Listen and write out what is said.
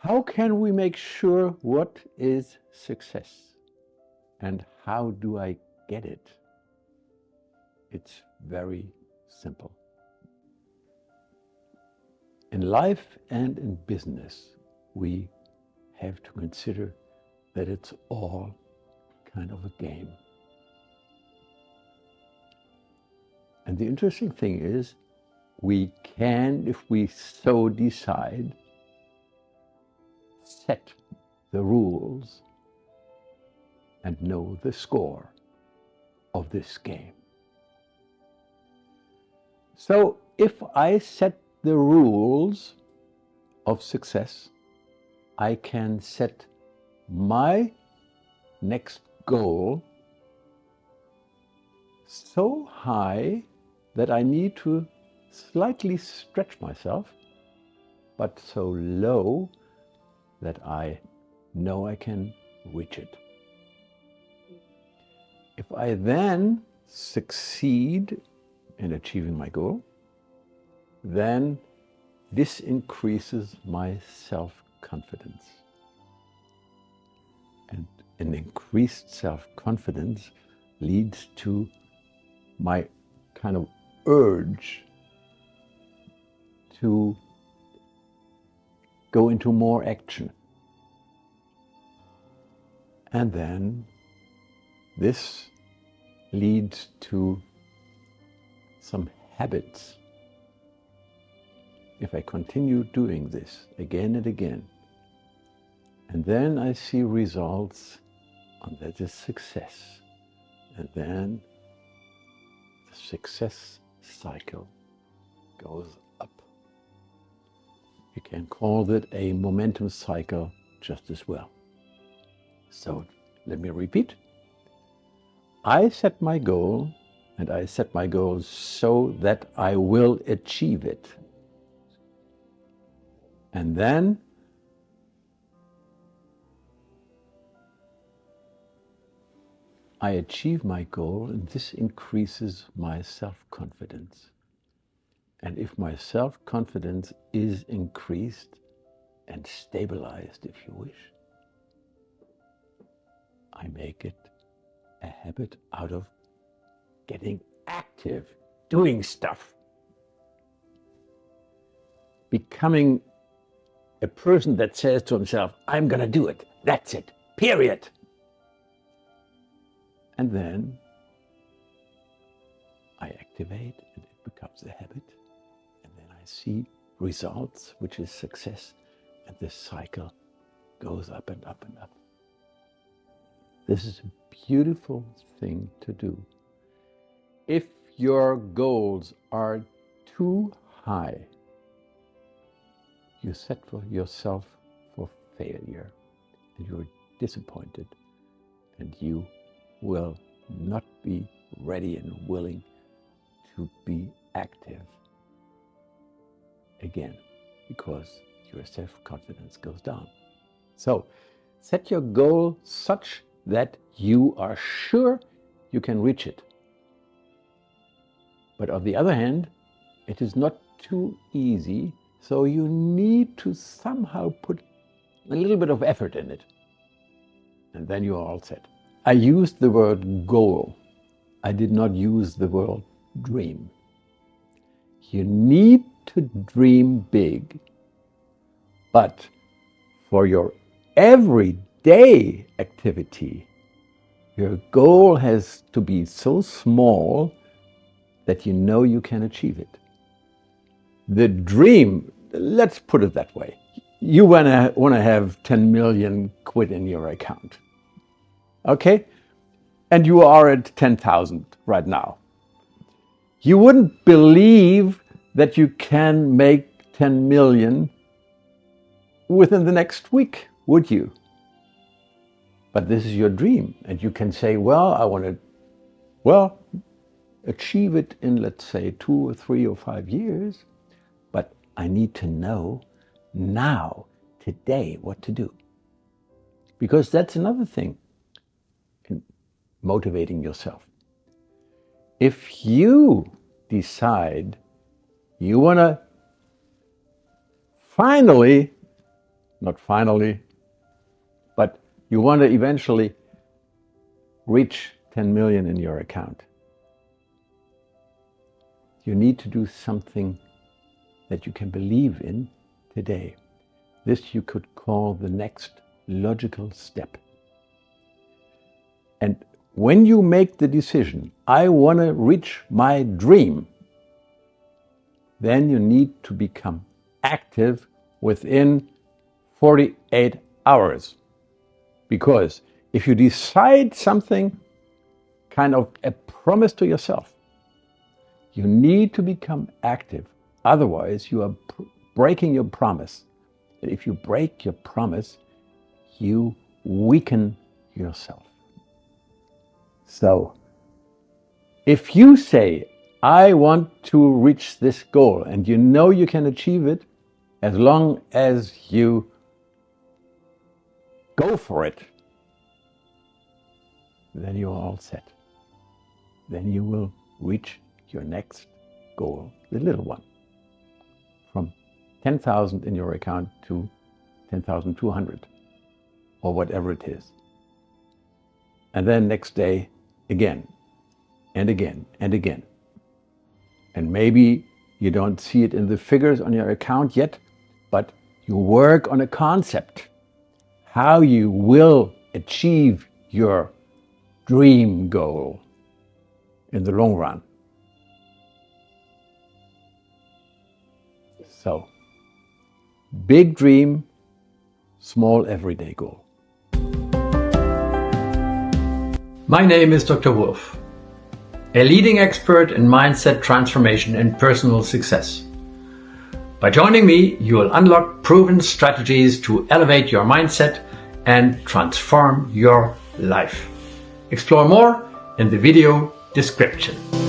How can we make sure what is success and how do I get it? It's very simple. In life and in business, we have to consider that it's all kind of a game. And the interesting thing is, we can, if we so decide, set the rules and know the score of this game. So if I set the rules of success, I can set my next goal so high that I need to slightly stretch myself, but so low that I know I can reach it. If I then succeed in achieving my goal, then this increases my self-confidence. And an increased self-confidence leads to my kind of urge to go into more action. And then this leads to some habits. If I continue doing this again and again, and then I see results, and that is success. And then the success cycle goes up. You can call it a momentum cycle just as well. So let me repeat. I set my goal, and I set my goal so that I will achieve it. And then I achieve my goal, and this increases my self-confidence. And if my self-confidence is increased and stabilized, if you wish, I make it a habit out of getting active, doing stuff, becoming a person that says to himself, I'm going to do it. That's it. Period. And then I activate and it becomes a habit. And then I see results, which is success. And this cycle goes up and up and up. This is a beautiful thing to do. If your goals are too high, you set for yourself for failure, and you're disappointed, and you will not be ready and willing to be active again, because your self-confidence goes down. So set your goal such that you are sure you can reach it. But on the other hand, it is not too easy, so you need to somehow put a little bit of effort in it. And then you are all set. I used the word goal. I did not use the word dream. You need to dream big, but for your everyday activity, your goal has to be so small that you know you can achieve it. The dream, let's put it that way. You want to have 10 million quid in your account. Okay? And you are at 10,000 right now. You wouldn't believe that you can make 10 million within the next week, would you? But this is your dream. And you can say, well, I want to, achieve it in, let's say, 2 or 3 or 5 years. But I need to know now, today, what to do. Because that's another thing in motivating yourself. If you decide you want to finally not finally, but you want to eventually reach 10 million in your account. You need to do something that you can believe in today. This you could call the next logical step. And when you make the decision, I want to reach my dream, then you need to become active within 48 hours. Because if you decide something, kind of a promise to yourself, you need to become active. Otherwise, you are breaking your promise. And if you break your promise, you weaken yourself. So, if you say, I want to reach this goal, and you know you can achieve it as long as you go for it, then you are all set. Then you will reach your next goal, the little one, from 10,000 in your account to 10,200 or whatever it is. And then next day, again and again and again. And maybe you don't see it in the figures on your account yet, but you work on a concept, how you will achieve your dream goal in the long run. So, big dream, small everyday goal. My name is Dr. Wulff, a leading expert in mindset transformation and personal success. By joining me, you will unlock proven strategies to elevate your mindset and transform your life. Explore more in the video description.